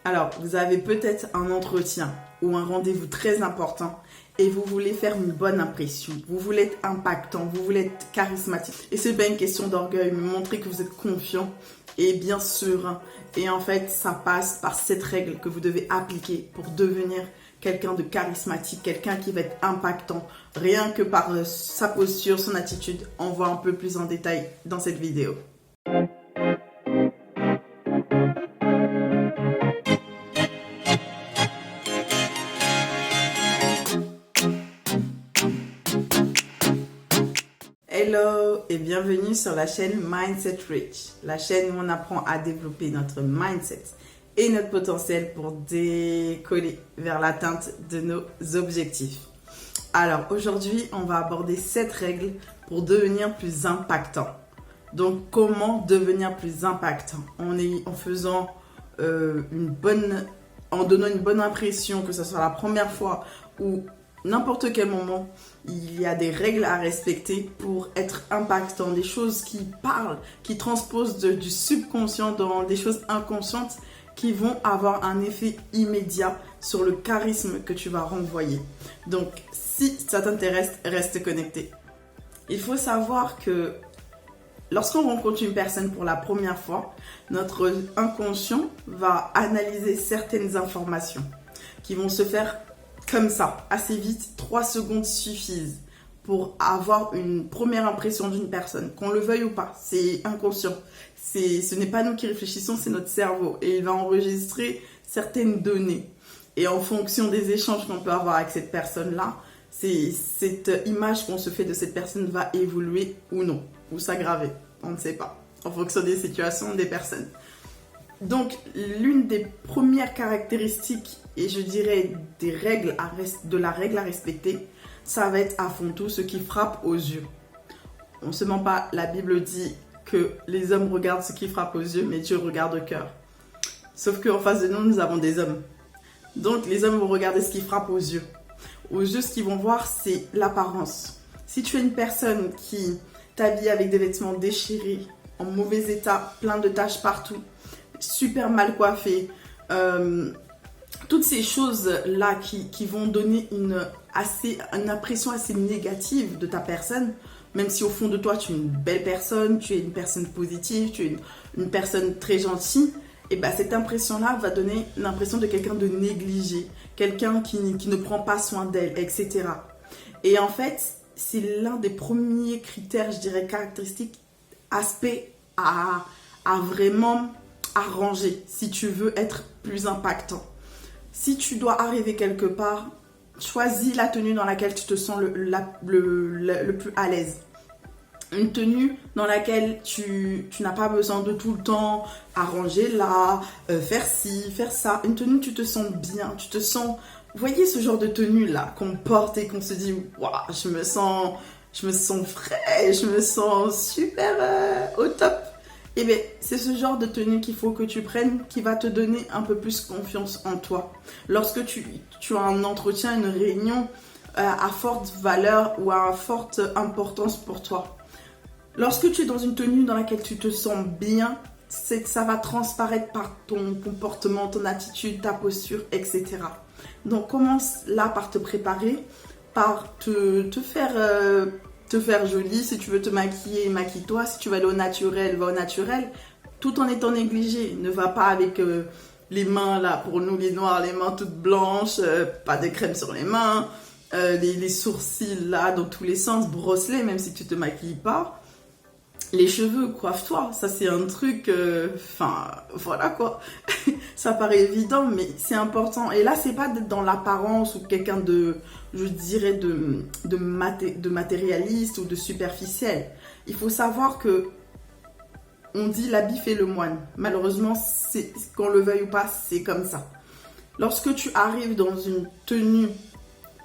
Alors, vous avez peut-être un entretien ou un rendez-vous très important et vous voulez faire une bonne impression. Vous voulez être impactant, vous voulez être charismatique. Et c'est pas une question d'orgueil, mais montrer que vous êtes confiant et bien serein. Et en fait, ça passe par cette règle que vous devez appliquer pour devenir quelqu'un de charismatique, quelqu'un qui va être impactant. Rien que par sa posture, son attitude, on voit un peu plus en détail dans cette vidéo. Hello et bienvenue sur la chaîne Mindset Rich, la chaîne où on apprend à développer notre mindset et notre potentiel pour décoller vers l'atteinte de nos objectifs. Alors aujourd'hui, on va aborder 7 règles pour devenir plus impactant. Donc comment devenir plus impactant en donnant une bonne impression, que ce soit la première fois ou n'importe quel moment, il y a des règles à respecter pour être impactant, des choses qui parlent, qui transposent du subconscient dans des choses inconscientes qui vont avoir un effet immédiat sur le charisme que tu vas renvoyer. Donc, si ça t'intéresse, reste connecté. Il faut savoir que lorsqu'on rencontre une personne pour la première fois, notre inconscient va analyser certaines informations qui vont se faire comme ça, assez vite. 3 secondes suffisent pour avoir une première impression d'une personne, qu'on le veuille ou pas. C'est inconscient. Ce n'est pas nous qui réfléchissons, c'est notre cerveau. Et il va enregistrer certaines données. Et en fonction des échanges qu'on peut avoir avec cette personne-là, cette image qu'on se fait de cette personne va évoluer ou non, ou s'aggraver. On ne sait pas, en fonction des situations des personnes. Donc, l'une des premières caractéristiques, et je dirais de la règle à respecter, ça va être à fond tout ce qui frappe aux yeux. On ne se ment pas, la Bible dit que les hommes regardent ce qui frappe aux yeux, mais Dieu regarde au cœur. Sauf qu'en face de nous, nous avons des hommes. Donc, les hommes vont regarder ce qui frappe aux yeux. Aux yeux, ce qu'ils vont voir, c'est l'apparence. Si tu es une personne qui t'habille avec des vêtements déchirés, en mauvais état, plein de taches partout, super mal coiffée, toutes ces choses-là qui vont donner une impression assez négative de ta personne, même si au fond de toi tu es une belle personne, tu es une personne positive, tu es une personne très gentille, et ben cette impression-là va donner l'impression de quelqu'un de négligé, quelqu'un qui ne prend pas soin d'elle, etc. Et en fait, c'est l'un des premiers critères, je dirais, caractéristiques, aspects à vraiment arranger si tu veux être plus impactant. Si tu dois arriver quelque part, choisis la tenue dans laquelle tu te sens le plus à l'aise. Une tenue dans laquelle tu n'as pas besoin de tout le temps arranger là, faire ci, faire ça. Une tenue où tu te sens bien, tu te sens... Vous voyez ce genre de tenue là qu'on porte et qu'on se dit waouh, je me sens frais, je me sens super au top. Eh bien, c'est ce genre de tenue qu'il faut que tu prennes qui va te donner un peu plus confiance en toi. Lorsque tu as un entretien, une réunion à forte valeur ou à forte importance pour toi. Lorsque tu es dans une tenue dans laquelle tu te sens bien, ça va transparaître par ton comportement, ton attitude, ta posture, etc. Donc, commence là par te préparer, par te faire jolie. Si tu veux te maquiller, maquille-toi. Si tu veux aller au naturel, va au naturel. Tout en étant négligé. Ne va pas avec les mains là, pour nous les noirs, les mains toutes blanches, pas de crème sur les mains, les sourcils là dans tous les sens, brosse-les même si tu te maquilles pas. Les cheveux, coiffe-toi, ça c'est un truc, voilà quoi. Ça paraît évident, mais c'est important. Et là, c'est pas d'être dans l'apparence ou quelqu'un de, je dirais, de matérialiste ou de superficiel. Il faut savoir que on dit l'habit fait le moine. Malheureusement, qu'on le veuille ou pas, c'est comme ça. Lorsque tu arrives dans une tenue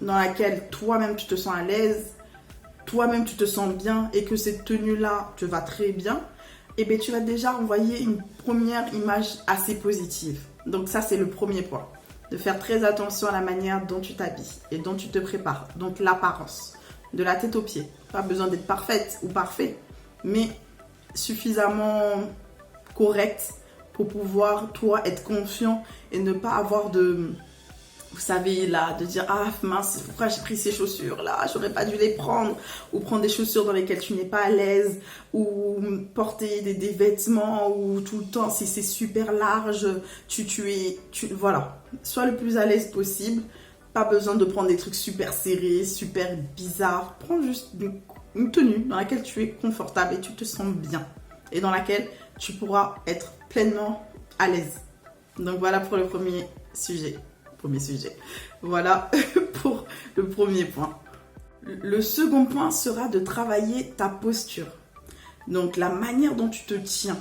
dans laquelle toi-même tu te sens à l'aise, toi-même tu te sens bien et que cette tenue-là te va très bien, eh bien tu vas déjà envoyer une première image assez positive. Donc ça, c'est le premier point. De faire très attention à la manière dont tu t'habilles et dont tu te prépares. Donc l'apparence, de la tête aux pieds. Pas besoin d'être parfaite ou parfait, mais suffisamment correcte pour pouvoir, toi, être confiant et ne pas avoir de... Vous savez, là, de dire, ah mince, pourquoi j'ai pris ces chaussures-là, j'aurais pas dû les prendre, ou prendre des chaussures dans lesquelles tu n'es pas à l'aise, ou porter des vêtements, ou tout le temps, si c'est super large, voilà. Sois le plus à l'aise possible, pas besoin de prendre des trucs super serrés, super bizarres, prends juste une tenue dans laquelle tu es confortable et tu te sens bien, et dans laquelle tu pourras être pleinement à l'aise. Donc voilà pour le premier sujet. Voilà pour le premier point. Le second point sera de travailler ta posture. Donc la manière dont tu te tiens,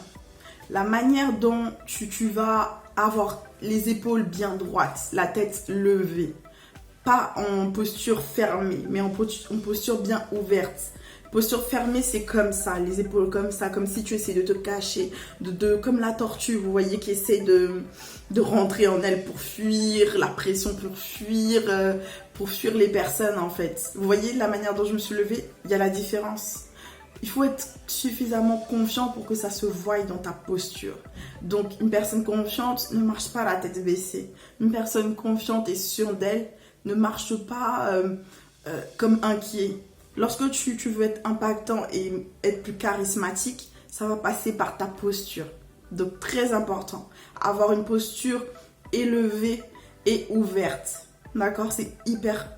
la manière dont tu vas avoir les épaules bien droites, la tête levée, pas en posture fermée, mais en posture bien ouverte. Posture fermée, c'est comme ça, les épaules comme ça, comme si tu essaies de te cacher, comme la tortue, vous voyez, qui essaie de rentrer en elle pour fuir la pression, pour fuir les personnes en fait. Vous voyez la manière dont je me suis levée, il y a la différence. Il faut être suffisamment confiant pour que ça se voie dans ta posture. Donc une personne confiante ne marche pas la tête baissée. Une personne confiante et sûre d'elle ne marche pas comme inquiet. Lorsque tu veux être impactant et être plus charismatique, ça va passer par ta posture. Donc très important, avoir une posture élevée et ouverte. D'accord, c'est hyper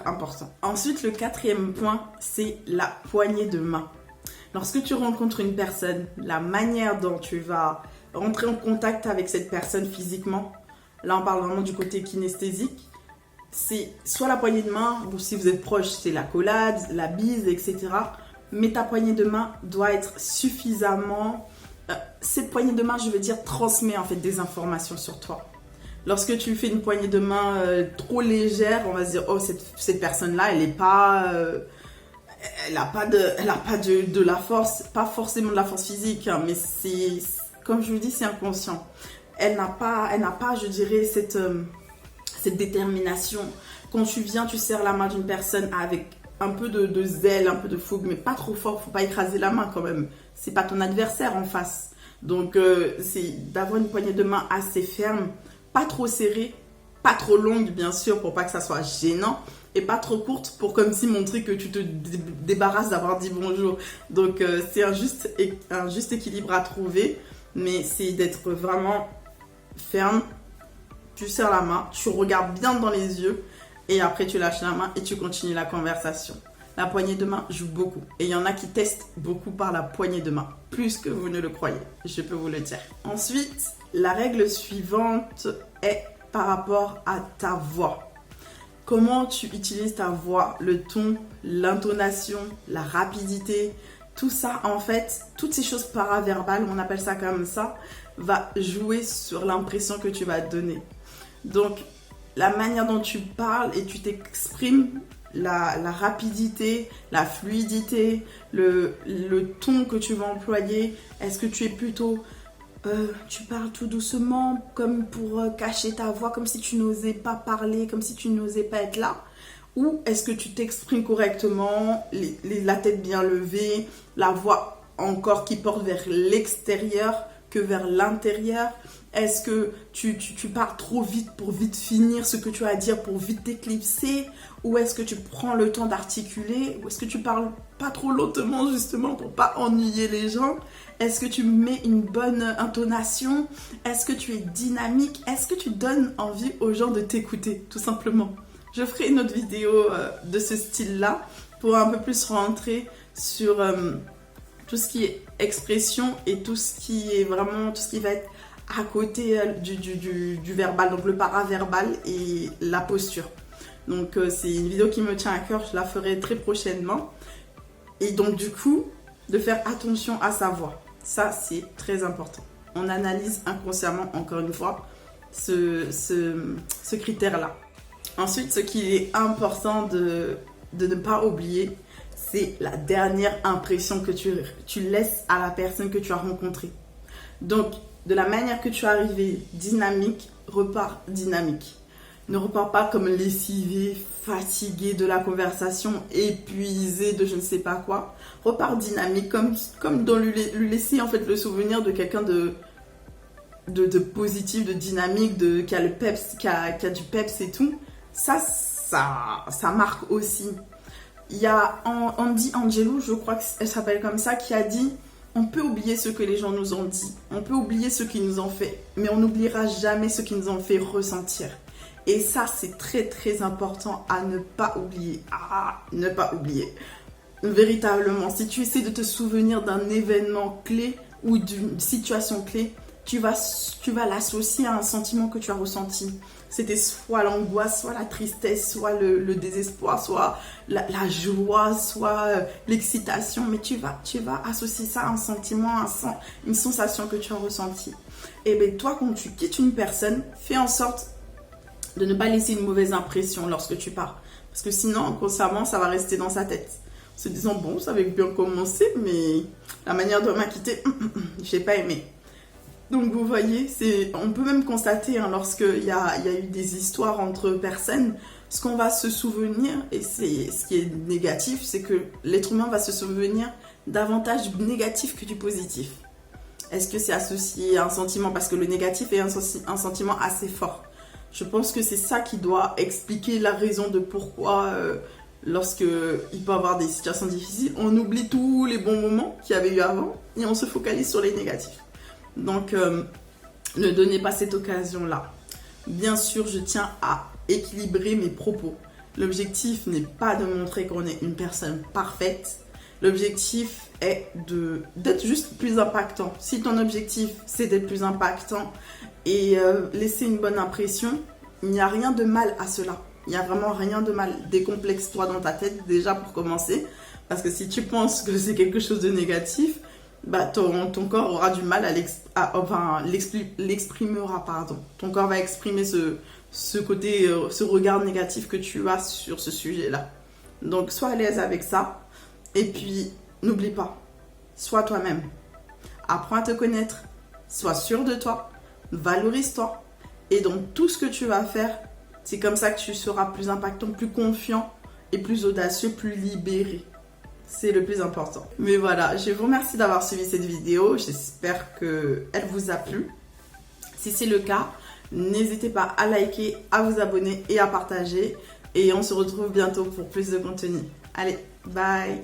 important. Ensuite, le quatrième point, c'est la poignée de main. Lorsque tu rencontres une personne, la manière dont tu vas rentrer en contact avec cette personne physiquement, là on parle vraiment du côté kinesthésique, c'est soit la poignée de main, ou si vous êtes proche, c'est la collade, la bise, etc. Mais ta poignée de main doit être suffisamment... cette poignée de main, je veux dire, transmet en fait des informations sur toi. Lorsque tu fais une poignée de main trop légère, on va se dire, oh, cette personne-là, elle n'a pas de la force, pas forcément de la force physique, hein, mais c'est, comme je vous dis, c'est inconscient. Elle n'a pas, je dirais, cette détermination. Quand tu viens, tu serres la main d'une personne avec un peu de zèle, un peu de fougue, mais pas trop fort, faut pas écraser la main quand même. C'est pas ton adversaire en face. Donc c'est d'avoir une poignée de main assez ferme, pas trop serrée, pas trop longue bien sûr pour pas que ça soit gênant, et pas trop courte pour comme si montrer que tu te débarrasses d'avoir dit bonjour. Donc c'est un juste équilibre à trouver, mais c'est d'être vraiment ferme. Tu serres la main, tu regardes bien dans les yeux et après tu lâches la main et tu continues la conversation. La poignée de main joue beaucoup et il y en a qui testent beaucoup par la poignée de main, plus que vous ne le croyez, je peux vous le dire. Ensuite, la règle suivante est par rapport à ta voix. Comment tu utilises ta voix, le ton, l'intonation, la rapidité, tout ça en fait, toutes ces choses paraverbales, on appelle ça comme ça, va jouer sur l'impression que tu vas donner. Donc, la manière dont tu parles et tu t'exprimes, la rapidité, la fluidité, le ton que tu vas employer, est-ce que tu es plutôt... tu parles tout doucement, comme pour cacher ta voix, comme si tu n'osais pas parler, comme si tu n'osais pas être là? Ou est-ce que tu t'exprimes correctement, la tête bien levée, la voix encore qui porte vers l'extérieur que vers l'intérieur? Est-ce que tu pars trop vite pour vite finir ce que tu as à dire, pour vite t'éclipser? Ou est-ce que tu prends le temps d'articuler? Ou est-ce que tu parles pas trop lentement justement pour pas ennuyer les gens? Est-ce que tu mets une bonne intonation? Est-ce que tu es dynamique? Est-ce que tu donnes envie aux gens de t'écouter, tout simplement? Je ferai une autre vidéo de ce style-là pour un peu plus rentrer sur tout ce qui est expression et tout ce qui est vraiment, tout ce qui va être à côté du verbal, donc le paraverbal et la posture. Donc c'est une vidéo qui me tient à cœur, je la ferai très prochainement. Et donc du coup, de faire attention à sa voix. Ça, c'est très important. On analyse inconsciemment, encore une fois, ce critère-là. Ensuite, ce qui est important de ne pas oublier, c'est la dernière impression que tu laisses à la personne que tu as rencontrée. Donc, de la manière que tu es arrivé dynamique, repars dynamique. Ne repars pas comme lessivé, fatigué de la conversation, épuisé de je ne sais pas quoi. Repars dynamique, comme dans lui laisser en fait le souvenir de quelqu'un de positif, de dynamique, qui a le peps, qui a du peps et tout, ça marque aussi. Il y a Andy Angelou, je crois qu'elle s'appelle comme ça, qui a dit: on peut oublier ce que les gens nous ont dit, on peut oublier ce qu'ils nous ont fait, mais on n'oubliera jamais ce qu'ils nous ont fait ressentir. Et ça, c'est très très important à ne pas oublier. Ne pas oublier. Véritablement, si tu essaies de te souvenir d'un événement clé ou d'une situation clé, tu vas l'associer à un sentiment que tu as ressenti. C'était soit l'angoisse, soit la tristesse, soit le désespoir, soit la joie, soit l'excitation. Mais tu vas associer ça à un sentiment, une sensation que tu as ressentie. Et bien toi, quand tu quittes une personne, fais en sorte de ne pas laisser une mauvaise impression lorsque tu pars. Parce que sinon, constamment, ça va rester dans sa tête. En se disant, bon, ça avait bien commencé, mais la manière de m'acquitter, j'ai pas aimé. Donc vous voyez, on peut même constater lorsqu'il y a eu des histoires entre personnes, ce qu'on va se souvenir, et c'est ce qui est négatif, c'est que l'être humain va se souvenir davantage du négatif que du positif. Est-ce que c'est associé à un sentiment? Parce que le négatif est un sentiment assez fort. Je pense que c'est ça qui doit expliquer la raison de pourquoi, lorsqu'il peut y avoir des situations difficiles, on oublie tous les bons moments qu'il y avait eu avant et on se focalise sur les négatifs. Donc, ne donnez pas cette occasion-là. Bien sûr, je tiens à équilibrer mes propos. L'objectif n'est pas de montrer qu'on est une personne parfaite. L'objectif est d'être juste plus impactant. Si ton objectif, c'est d'être plus impactant et laisser une bonne impression, il n'y a rien de mal à cela. Il n'y a vraiment rien de mal. Décomplexe-toi dans ta tête déjà pour commencer. Parce que si tu penses que c'est quelque chose de négatif, bah, ton corps aura du mal l'exprimera, pardon. Ton corps va exprimer ce côté, ce regard négatif que tu as sur ce sujet-là. Donc, sois à l'aise avec ça. Et puis, n'oublie pas, sois toi-même. Apprends à te connaître. Sois sûr de toi. Valorise-toi. Et donc, tout ce que tu vas faire, c'est comme ça que tu seras plus impactant, plus confiant et plus audacieux, plus libéré. C'est le plus important. Mais voilà, je vous remercie d'avoir suivi cette vidéo. J'espère qu'elle vous a plu. Si c'est le cas, n'hésitez pas à liker, à vous abonner et à partager. Et on se retrouve bientôt pour plus de contenu. Allez, bye!